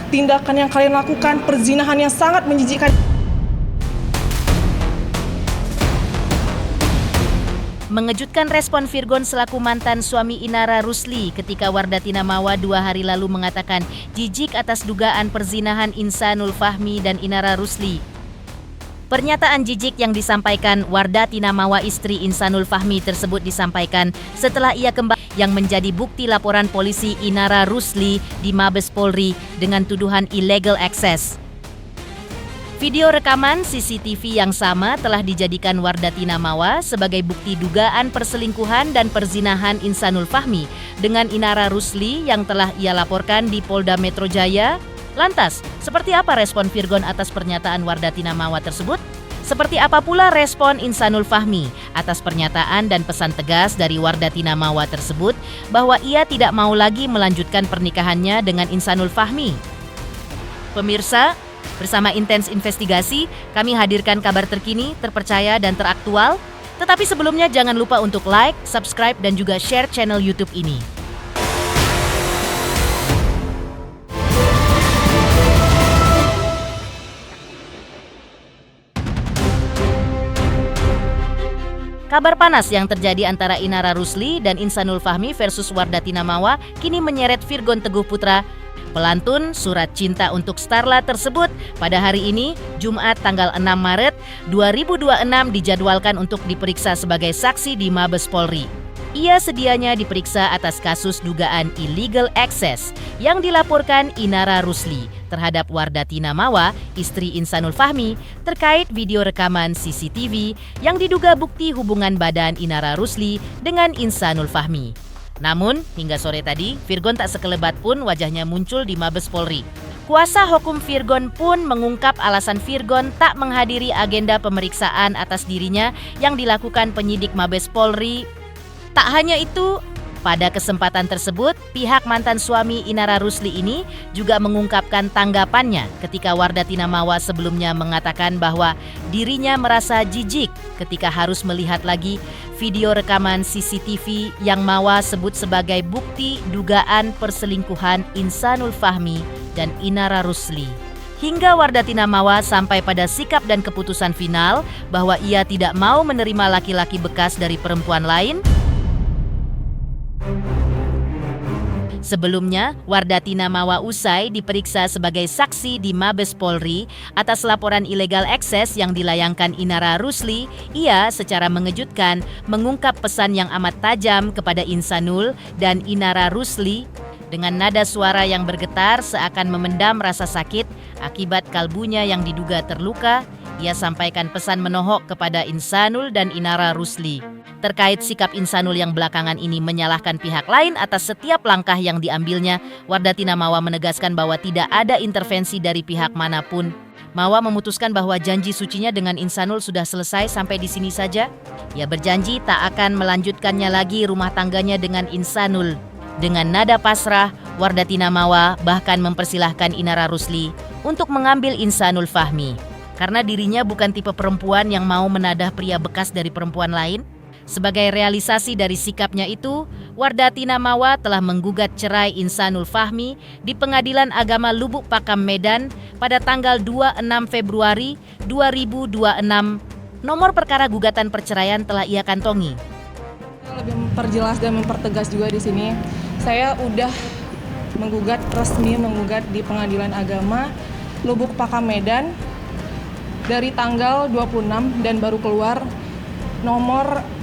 tindakan yang kalian lakukan, perzinahan yang sangat menjijikkan. Mengejutkan respon Virgon selaku mantan suami Inara Rusli ketika Wardah Tinamawa 2 hari lalu mengatakan jijik atas dugaan perzinahan Insanul Fahmi dan Inara Rusli. Pernyataan jijik yang disampaikan Wardah Tinamawa istri Insanul Fahmi tersebut disampaikan setelah ia kembali yang menjadi bukti laporan polisi Inara Rusli di Mabes Polri dengan tuduhan illegal access. Video rekaman CCTV yang sama telah dijadikan Wardah Tinamawa sebagai bukti dugaan perselingkuhan dan perzinahan Insanul Fahmi dengan Inara Rusli yang telah ia laporkan di Polda Metro Jaya. Lantas, seperti apa respon Virgon atas pernyataan Wardah Tinamawa tersebut? Seperti apa pula respon Insanul Fahmi atas pernyataan dan pesan tegas dari Wardah Tinamawa tersebut bahwa ia tidak mau lagi melanjutkan pernikahannya dengan Insanul Fahmi? Pemirsa, bersama Intens Investigasi, kami hadirkan kabar terkini, terpercaya, dan teraktual. Tetapi sebelumnya jangan lupa untuk like, subscribe, dan juga share channel YouTube ini. Kabar panas yang terjadi antara Inara Rusli dan Insanul Fahmi versus Wardah Tinamawa kini menyeret Virgon Teguh Putra. Pelantun surat cinta untuk Starla tersebut pada hari ini, Jumat tanggal 6 Maret 2026 dijadwalkan untuk diperiksa sebagai saksi di Mabes Polri. Ia sedianya diperiksa atas kasus dugaan illegal access yang dilaporkan Inara Rusli terhadap Wardah Tinamawa, istri Insanul Fahmi, terkait video rekaman CCTV yang diduga bukti hubungan badan Inara Rusli dengan Insanul Fahmi. Namun, hingga sore tadi, Virgon tak sekelebat pun wajahnya muncul di Mabes Polri. Kuasa hukum Virgon pun mengungkap alasan Virgon tak menghadiri agenda pemeriksaan atas dirinya yang dilakukan penyidik Mabes Polri. Tak hanya itu, pada kesempatan tersebut, pihak mantan suami Inara Rusli ini juga mengungkapkan tanggapannya ketika Wardah Tinamawa sebelumnya mengatakan bahwa dirinya merasa jijik ketika harus melihat lagi video rekaman CCTV yang Mawa sebut sebagai bukti dugaan perselingkuhan Insanul Fahmi dan Inara Rusli. Hingga Wardah Tinamawa sampai pada sikap dan keputusan final bahwa ia tidak mau menerima laki-laki bekas dari perempuan lain. Sebelumnya, Wardah Tinamawa usai diperiksa sebagai saksi di Mabes Polri atas laporan illegal access yang dilayangkan Inara Rusli. Ia secara mengejutkan mengungkap pesan yang amat tajam kepada Insanul dan Inara Rusli dengan nada suara yang bergetar seakan memendam rasa sakit akibat kalbunya yang diduga terluka. Ia sampaikan pesan menohok kepada Insanul dan Inara Rusli terkait sikap Insanul yang belakangan ini menyalahkan pihak lain atas setiap langkah yang diambilnya. Wardah Tinamawa menegaskan bahwa tidak ada intervensi dari pihak manapun. Mawa memutuskan bahwa janji sucinya dengan Insanul sudah selesai sampai di sini saja. Ia berjanji tak akan melanjutkannya lagi rumah tangganya dengan Insanul. Dengan nada pasrah, Wardah Tinamawa bahkan mempersilahkan Inara Rusli untuk mengambil Insanul Fahmi. Karena dirinya bukan tipe perempuan yang mau menadah pria bekas dari perempuan lain. Sebagai realisasi dari sikapnya itu, Wardah Tinamawa telah menggugat cerai Insanul Fahmi di Pengadilan Agama Lubuk Pakam Medan pada tanggal 26 Februari 2026. Nomor perkara gugatan perceraian telah ia kantongi. Lebih memperjelas dan mempertegas juga di sini. Saya udah resmi menggugat di Pengadilan Agama Lubuk Pakam Medan dari tanggal 26 dan baru keluar nomor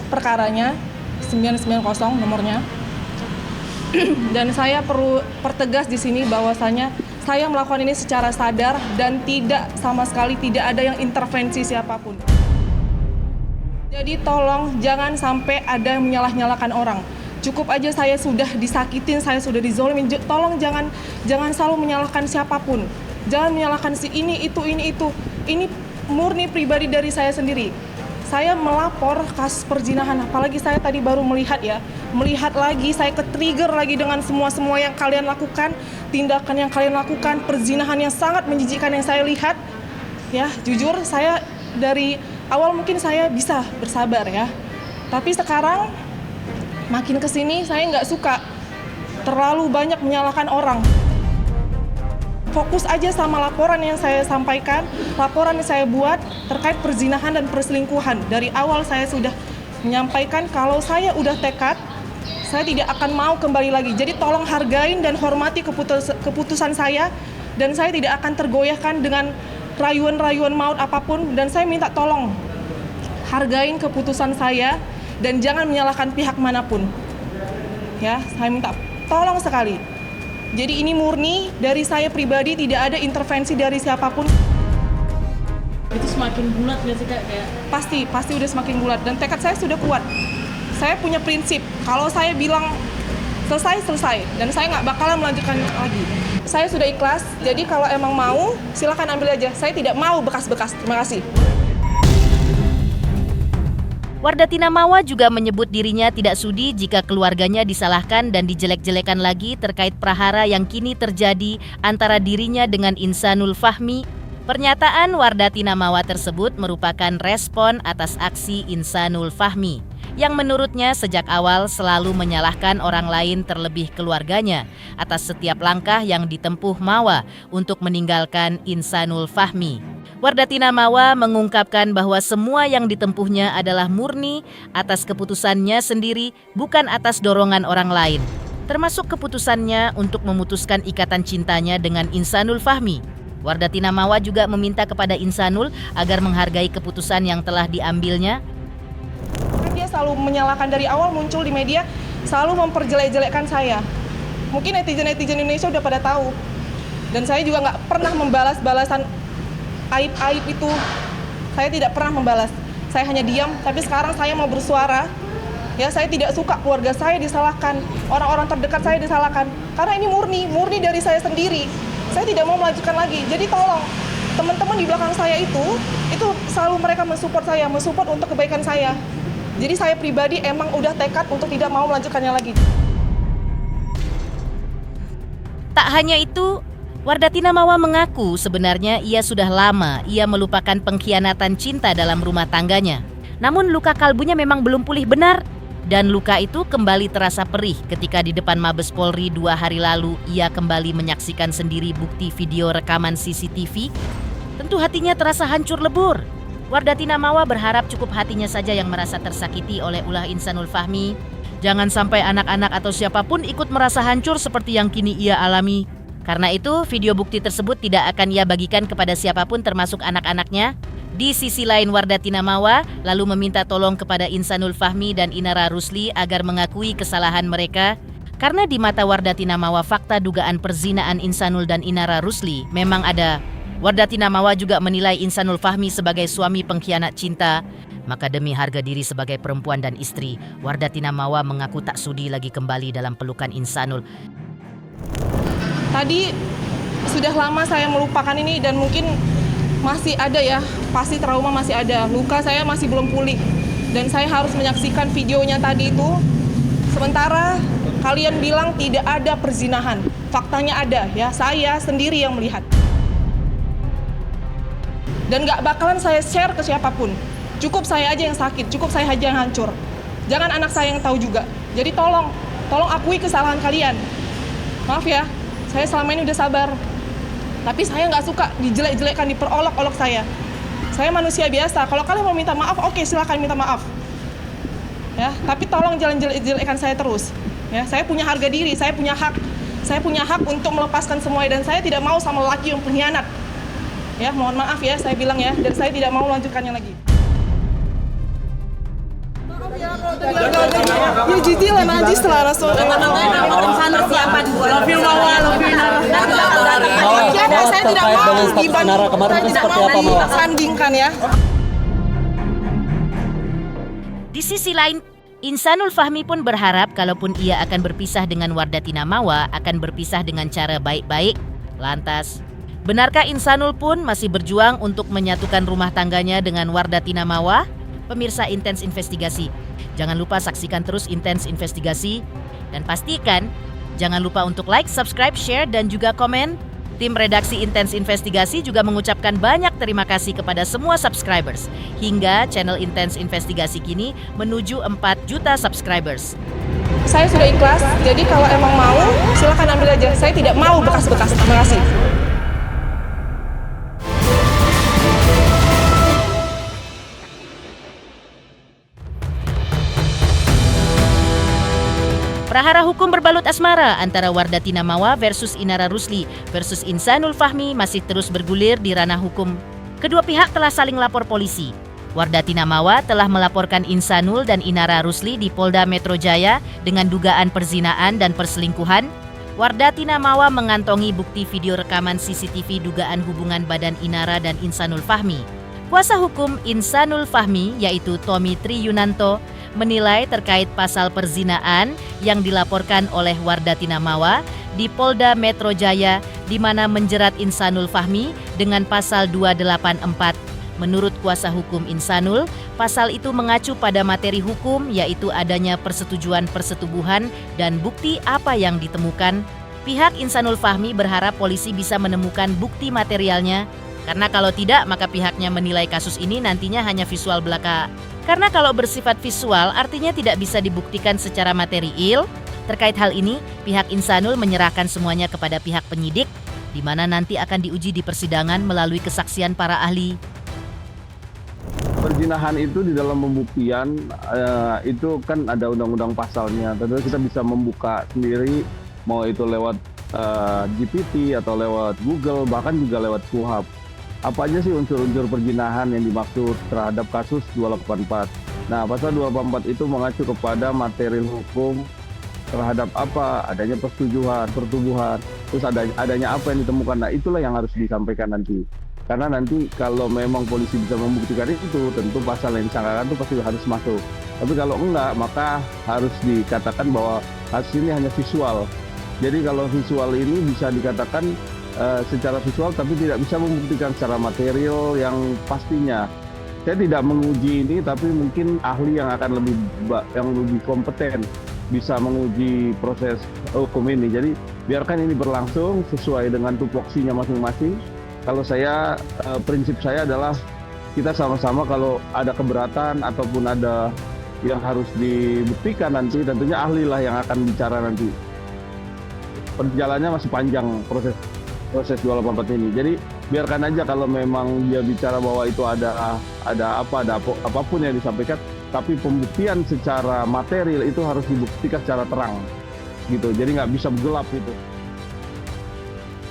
perkaranya 990 nomornya. Dan saya perlu pertegas di sini bahwasanya saya melakukan ini secara sadar dan tidak sama sekali tidak ada yang intervensi siapapun. Jadi tolong jangan sampai ada yang menyalah-nyalakan orang. Cukup aja saya sudah disakitin, saya sudah dizolimin. Tolong jangan selalu menyalahkan siapapun. Jangan menyalahkan si ini, itu. Ini murni pribadi dari saya sendiri. Saya melapor kasus perzinahan, apalagi saya tadi baru melihat lagi, saya ke-trigger lagi dengan semua yang kalian lakukan, tindakan yang kalian lakukan, perzinahan yang sangat menjijikkan yang saya lihat. Ya, jujur saya dari awal mungkin saya bisa bersabar ya, tapi sekarang makin kesini saya nggak suka terlalu banyak menyalahkan orang. fokus aja sama laporan yang saya sampaikan, laporan yang saya buat terkait perzinahan dan perselingkuhan. Dari awal saya sudah menyampaikan kalau saya udah tekad, saya tidak akan mau kembali lagi. Jadi tolong hargain dan hormati keputusan saya, dan saya tidak akan tergoyahkan dengan rayuan-rayuan maut apapun, dan saya minta tolong hargain keputusan saya dan jangan menyalahkan pihak manapun. Ya, saya minta tolong sekali. Jadi ini murni dari saya pribadi, tidak ada intervensi dari siapapun. Itu semakin bulat nggak sih Kak? Kayak Pasti udah semakin bulat, dan tekad saya sudah kuat. Saya punya prinsip, kalau saya bilang selesai, dan saya nggak bakalan melanjutkan lagi. Saya sudah ikhlas, jadi kalau emang mau, silakan ambil aja. Saya tidak mau bekas-bekas. Terima kasih. Wardatina Mawa juga menyebut dirinya tidak sudi jika keluarganya disalahkan dan dijelek-jelekan lagi terkait prahara yang kini terjadi antara dirinya dengan Insanul Fahmi. Pernyataan Wardatina Mawa tersebut merupakan respon atas aksi Insanul Fahmi yang menurutnya sejak awal selalu menyalahkan orang lain terlebih keluarganya atas setiap langkah yang ditempuh Mawa untuk meninggalkan Insanul Fahmi. Wardatina Mawa mengungkapkan bahwa semua yang ditempuhnya adalah murni atas keputusannya sendiri, bukan atas dorongan orang lain, termasuk keputusannya untuk memutuskan ikatan cintanya dengan Insanul Fahmi. Wardatina Mawa juga meminta kepada Insanul agar menghargai keputusan yang telah diambilnya. Dia selalu menyalahkan, dari awal muncul di media, selalu memperjelek-jelekkan saya. Mungkin netizen-netizen Indonesia udah pada tahu. Dan saya juga nggak pernah membalas balasan aib-aib itu. Saya tidak pernah membalas. Saya hanya diam, tapi sekarang saya mau bersuara. Ya, saya tidak suka keluarga saya disalahkan, orang-orang terdekat saya disalahkan. Karena ini murni dari saya sendiri. Saya tidak mau melanjutkan lagi. Jadi tolong, teman-teman di belakang saya itu selalu mereka mensupport untuk kebaikan saya. Jadi saya pribadi emang udah tekad untuk tidak mau melanjutkannya lagi. Tak hanya itu, Wardatina Mawa mengaku sebenarnya ia sudah lama melupakan pengkhianatan cinta dalam rumah tangganya. Namun luka kalbunya memang belum pulih benar. Dan luka itu kembali terasa perih ketika di depan Mabes Polri 2 hari lalu ia kembali menyaksikan sendiri bukti video rekaman CCTV. Tentu hatinya terasa hancur lebur. Wardatina Mawa berharap cukup hatinya saja yang merasa tersakiti oleh ulah Insanul Fahmi. Jangan sampai anak-anak atau siapapun ikut merasa hancur seperti yang kini ia alami. Karena itu, video bukti tersebut tidak akan ia bagikan kepada siapapun termasuk anak-anaknya. Di sisi lain, Wardatina Mawa lalu meminta tolong kepada Insanul Fahmi dan Inara Rusli agar mengakui kesalahan mereka. Karena di mata Wardatina Mawa fakta dugaan perzinaan Insanul dan Inara Rusli memang ada. Wardatina Mawa juga menilai Insanul Fahmi sebagai suami pengkhianat cinta. Maka demi harga diri sebagai perempuan dan istri, Wardatina Mawa mengaku tak sudi lagi kembali dalam pelukan Insanul. Tadi sudah lama saya melupakan ini, dan mungkin masih ada ya, pasti trauma masih ada, luka saya masih belum pulih, dan saya harus menyaksikan videonya tadi itu. Sementara kalian bilang tidak ada perzinahan, faktanya ada ya, saya sendiri yang melihat. Dan gak bakalan saya share ke siapapun, cukup saya aja yang sakit, cukup saya aja yang hancur. Jangan anak saya yang tahu juga. Jadi tolong akui kesalahan kalian. Maaf ya, saya selama ini udah sabar, tapi saya nggak suka dijelek-jelekkan, diperolok-olok saya. Saya manusia biasa. Kalau kalian mau minta maaf, oke, silakan minta maaf. Ya, tapi tolong jangan jelek-jelekkan saya terus. Ya, saya punya harga diri, saya punya hak untuk melepaskan semuanya, dan saya tidak mau sama laki yang pengkhianat. Ya, mohon maaf ya, saya bilang ya, dan saya tidak mau melanjutkannya lagi. Ya jijik lah najis lah rasul. persiapan buat love you Mawa, love you Inara. Saya tidak mau Inara kemarin itu seperti apa, Mawa? disandingkan ya. Di sisi lain, Insanul Fahmi pun berharap kalaupun ia akan berpisah dengan Wardatina Mawa akan berpisah dengan cara baik-baik. Lantas, benarkah Insanul pun masih berjuang untuk menyatukan rumah tangganya dengan Wardatina Mawa? Pemirsa Intens Investigasi, jangan lupa saksikan terus Intens Investigasi. Dan pastikan, jangan lupa untuk like, subscribe, share, dan juga komen. Tim redaksi Intens Investigasi juga mengucapkan banyak terima kasih kepada semua subscribers. Hingga channel Intens Investigasi kini menuju 4 juta subscribers. Saya sudah ikhlas, jadi kalau emang mau, silakan ambil aja. Saya tidak mau bekas-bekas. Terima kasih. Prahara hukum berbalut asmara antara Wardatina Mawa versus Inara Rusli versus Insanul Fahmi masih terus bergulir di ranah hukum. Kedua pihak telah saling lapor polisi. Wardatina Mawa telah melaporkan Insanul dan Inara Rusli di Polda Metro Jaya dengan dugaan perzinaan dan perselingkuhan. Wardatina Mawa mengantongi bukti video rekaman CCTV dugaan hubungan badan Inara dan Insanul Fahmi. Kuasa hukum Insanul Fahmi yaitu Tommy Triyunanto menilai terkait pasal perzinaan yang dilaporkan oleh Wardatina Mawa di Polda Metro Jaya di mana menjerat Insanul Fahmi dengan pasal 284. Menurut kuasa hukum Insanul, pasal itu mengacu pada materi hukum yaitu adanya persetujuan persetubuhan dan bukti apa yang ditemukan. Pihak Insanul Fahmi berharap polisi bisa menemukan bukti materialnya karena kalau tidak maka pihaknya menilai kasus ini nantinya hanya visual belaka. Karena kalau bersifat visual artinya tidak bisa dibuktikan secara material. Terkait hal ini, pihak Insanul menyerahkan semuanya kepada pihak penyidik, di mana nanti akan diuji di persidangan melalui kesaksian para ahli. Perzinahan itu di dalam pembuktian itu kan ada undang-undang pasalnya. Tentu kita bisa membuka sendiri, mau itu lewat GPT atau lewat Google, bahkan juga lewat KUHP. Apa aja sih unsur-unsur perzinahan yang dimaksud terhadap kasus 284. Nah, pasal 284 itu mengacu kepada material hukum terhadap apa? Adanya persetujuan, pertubuhan, terus adanya apa yang ditemukan. Nah, itulah yang harus disampaikan nanti. Karena nanti kalau memang polisi bisa membuktikan itu, tentu pasal yang disangkakan itu pasti harus masuk. Tapi kalau enggak, maka harus dikatakan bahwa kasus ini hanya visual. Jadi kalau visual ini bisa dikatakan secara visual tapi tidak bisa membuktikan secara material yang pastinya. Saya tidak menguji ini tapi mungkin ahli yang akan lebih kompeten bisa menguji proses hukum ini. Jadi biarkan ini berlangsung sesuai dengan tupoksinya masing-masing. Kalau saya prinsip saya adalah kita sama-sama kalau ada keberatan ataupun ada yang harus dibuktikan nanti tentunya ahli lah yang akan bicara nanti. Perjalanannya masih panjang proses 284 ini. Jadi biarkan aja kalau memang dia bicara bahwa itu ada apapun yang disampaikan, tapi pembuktian secara material itu harus dibuktikan secara terang, gitu. Jadi nggak bisa gelap gitu.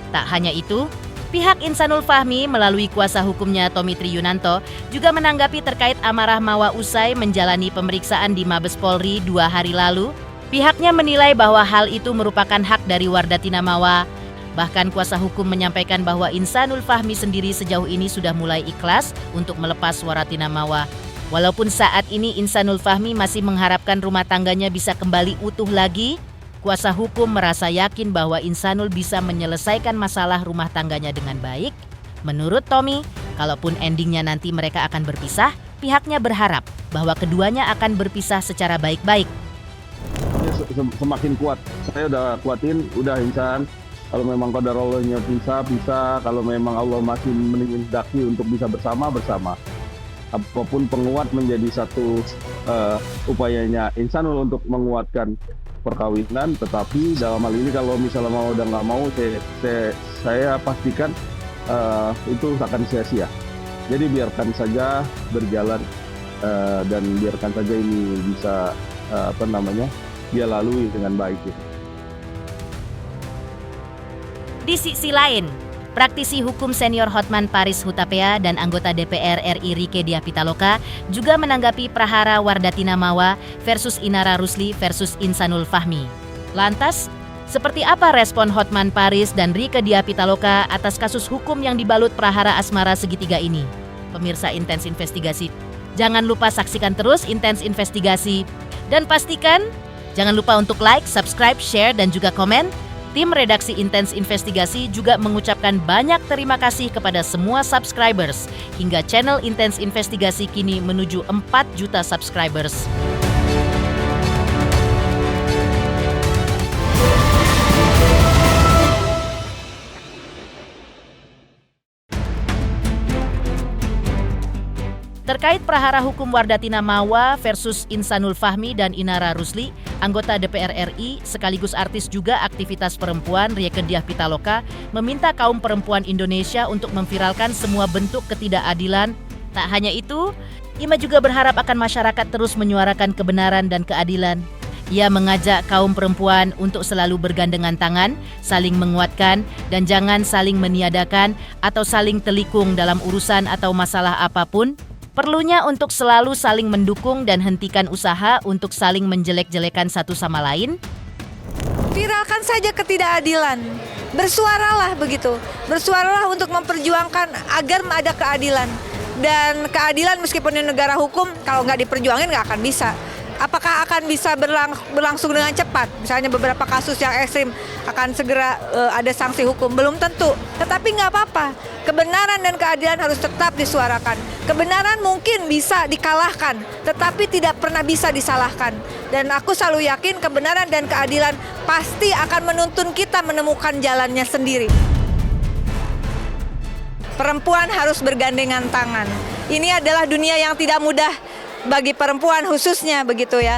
Tak hanya itu, pihak Insanul Fahmi melalui kuasa hukumnya Tommy Triyunanto juga menanggapi terkait amarah Mawa usai menjalani pemeriksaan di Mabes Polri 2 hari lalu. Pihaknya menilai bahwa hal itu merupakan hak dari Wardatina Mawa. Bahkan kuasa hukum menyampaikan bahwa Insanul Fahmi sendiri sejauh ini sudah mulai ikhlas untuk melepas Wardatina Mawa. Walaupun saat ini Insanul Fahmi masih mengharapkan rumah tangganya bisa kembali utuh lagi, kuasa hukum merasa yakin bahwa Insanul bisa menyelesaikan masalah rumah tangganya dengan baik. Menurut Tommy, kalaupun endingnya nanti mereka akan berpisah, pihaknya berharap bahwa keduanya akan berpisah secara baik-baik. Semakin kuat, saya udah kuatin, udah Insan. Kalau memang qadarallahnya bisa. Kalau memang Allah masih mengendaki untuk bisa bersama. Apapun penguat menjadi satu upayanya Insanul untuk menguatkan perkawinan. Tetapi dalam hal ini kalau misalnya mau udah nggak mau, saya pastikan itu akan sia-sia. Jadi biarkan saja berjalan dan biarkan saja ini bisa dia lalui dengan baik. Di sisi lain, praktisi hukum senior Hotman Paris Hutapea dan anggota DPR RI Rieke Diah Pitaloka juga menanggapi prahara Wardatina Mawa versus Inara Rusli versus Insanul Fahmi. Lantas, seperti apa respon Hotman Paris dan Rieke Diah Pitaloka atas kasus hukum yang dibalut prahara asmara segitiga ini? Pemirsa Intens Investigasi, jangan lupa saksikan terus Intens Investigasi. Dan pastikan, jangan lupa untuk like, subscribe, share, dan juga komen. Tim redaksi Intens Investigasi juga mengucapkan banyak terima kasih kepada semua subscribers hingga channel Intens Investigasi kini menuju 4 juta subscribers. Terkait prahara hukum Wardatina Mawa versus Insanul Fahmi dan Inara Rusli, anggota DPR RI sekaligus artis juga aktivitas perempuan Rieke Diah Pitaloka meminta kaum perempuan Indonesia untuk memviralkan semua bentuk ketidakadilan. Tak hanya itu, Ima juga berharap akan masyarakat terus menyuarakan kebenaran dan keadilan. Ia mengajak kaum perempuan untuk selalu bergandengan tangan, saling menguatkan, dan jangan saling meniadakan atau saling telikung dalam urusan atau masalah apapun. Perlunya untuk selalu saling mendukung dan hentikan usaha untuk saling menjelek-jelekan satu sama lain. Viralkan saja ketidakadilan. Bersuaralah begitu. Bersuaralah untuk memperjuangkan agar ada keadilan. Dan keadilan meskipun di negara hukum, kalau nggak diperjuangin nggak akan bisa. Apakah akan bisa berlangsung dengan cepat? Misalnya beberapa kasus yang ekstrim akan segera ada sanksi hukum, belum tentu. Tetapi nggak apa-apa, kebenaran dan keadilan harus tetap disuarakan. Kebenaran mungkin bisa dikalahkan, tetapi tidak pernah bisa disalahkan. Dan aku selalu yakin kebenaran dan keadilan pasti akan menuntun kita menemukan jalannya sendiri. Perempuan harus bergandengan tangan. Ini adalah dunia yang tidak mudah bagi perempuan khususnya begitu ya,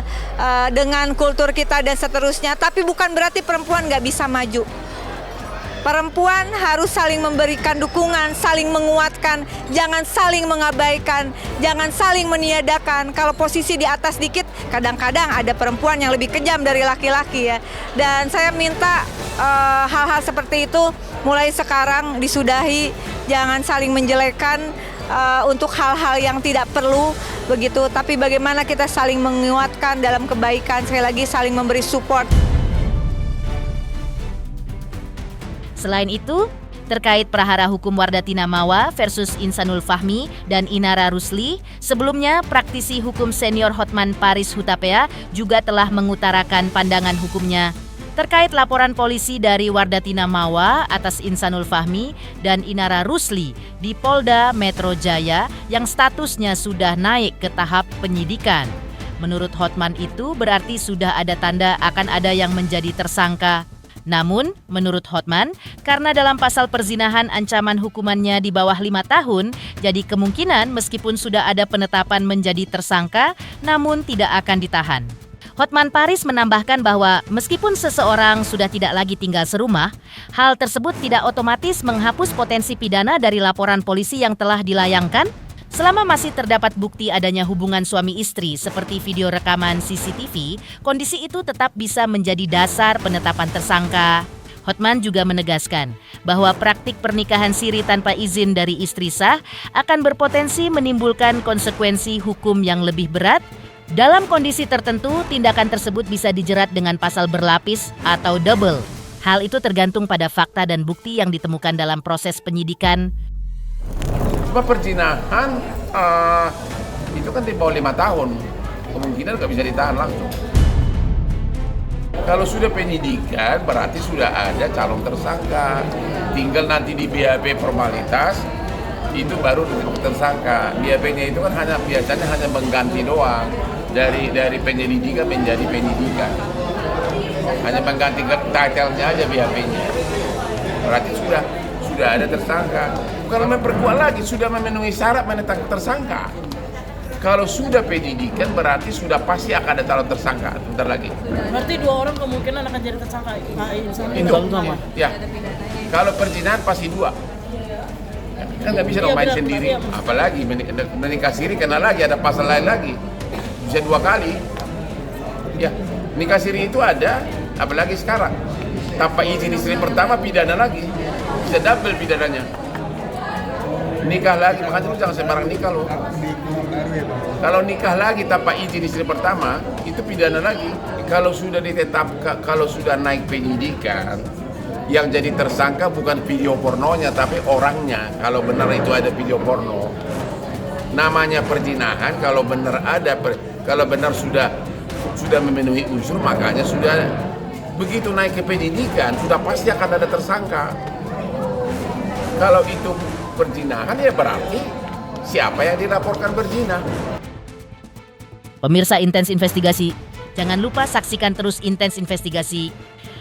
dengan kultur kita dan seterusnya. Tapi bukan berarti perempuan nggak bisa maju. Perempuan harus saling memberikan dukungan, saling menguatkan, jangan saling mengabaikan, jangan saling meniadakan. Kalau posisi di atas dikit, kadang-kadang ada perempuan yang lebih kejam dari laki-laki ya. Dan saya minta hal-hal seperti itu mulai sekarang disudahi, jangan saling menjelekkan untuk hal-hal yang tidak perlu begitu, tapi bagaimana kita saling menguatkan dalam kebaikan, sekali lagi saling memberi support. Selain itu, terkait prahara hukum Wardatina Mawa versus Insanul Fahmi dan Inara Rusli, sebelumnya praktisi hukum senior Hotman Paris Hutapea juga telah mengutarakan pandangan hukumnya terkait laporan polisi dari Wardatina Mawa atas Insanul Fahmi dan Inara Rusli di Polda Metro Jaya yang statusnya sudah naik ke tahap penyidikan. Menurut Hotman itu berarti sudah ada tanda akan ada yang menjadi tersangka. Namun, menurut Hotman, karena dalam pasal perzinahan ancaman hukumannya di bawah 5 tahun, jadi kemungkinan meskipun sudah ada penetapan menjadi tersangka, namun tidak akan ditahan. Hotman Paris menambahkan bahwa meskipun seseorang sudah tidak lagi tinggal serumah, hal tersebut tidak otomatis menghapus potensi pidana dari laporan polisi yang telah dilayangkan selama masih terdapat bukti adanya hubungan suami istri seperti video rekaman CCTV, kondisi itu tetap bisa menjadi dasar penetapan tersangka. Hotman juga menegaskan bahwa praktik pernikahan siri tanpa izin dari istri sah akan berpotensi menimbulkan konsekuensi hukum yang lebih berat. Dalam kondisi tertentu, tindakan tersebut bisa dijerat dengan pasal berlapis atau double. Hal itu tergantung pada fakta dan bukti yang ditemukan dalam proses penyidikan. Perzinahan itu kan di bawah 5 tahun, kemungkinan nggak bisa ditahan langsung. Kalau sudah penyidikan berarti sudah ada calon tersangka, tinggal nanti di BAP formalitas itu baru tersangka. BAP-nya itu kan biasanya hanya mengganti doang dari penyelidikan menjadi penyidikan, hanya mengganti title-nya aja BAP-nya. Berarti sudah ada tersangka. Bukan memperkuat lagi, sudah memenuhi syarat menetapkan tersangka. Kalau sudah penyidikan berarti sudah pasti akan ada calon tersangka bentar lagi. Berarti 2 orang kemungkinan akan jadi tersangka. Itu sama. Ya. Kalau perzinahan pasti 2. Kan nggak bisa main sendiri. Apalagi menikah siri kena lagi, ada pasal lain lagi. Bisa 2 kali. Ya, nikah siri itu ada, apalagi sekarang. Tanpa izin istri pertama pidana lagi. Bisa double pidananya. Nikah lagi, makanya lu jangan sembarang nikah lo. Kalau nikah lagi tanpa izin istri pertama, itu pidana lagi. Kalau sudah ditetapkan, kalau sudah naik penyidikan, yang jadi tersangka bukan video pornonya, tapi orangnya. Kalau benar itu ada video porno, namanya perzinahan. Kalau benar ada, kalau benar sudah memenuhi unsur, makanya sudah begitu naik ke penyidikan, sudah pasti akan ada tersangka. Kalau itu perzinahan ya berarti siapa yang dilaporkan berzina. Pemirsa Intens Investigasi, jangan lupa saksikan terus Intens Investigasi.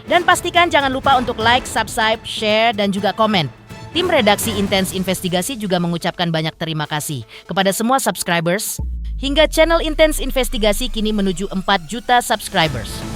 Dan pastikan jangan lupa untuk like, subscribe, share, dan juga komen. Tim redaksi Intens Investigasi juga mengucapkan banyak terima kasih kepada semua subscribers. Hingga channel Intens Investigasi kini menuju 4 juta subscribers.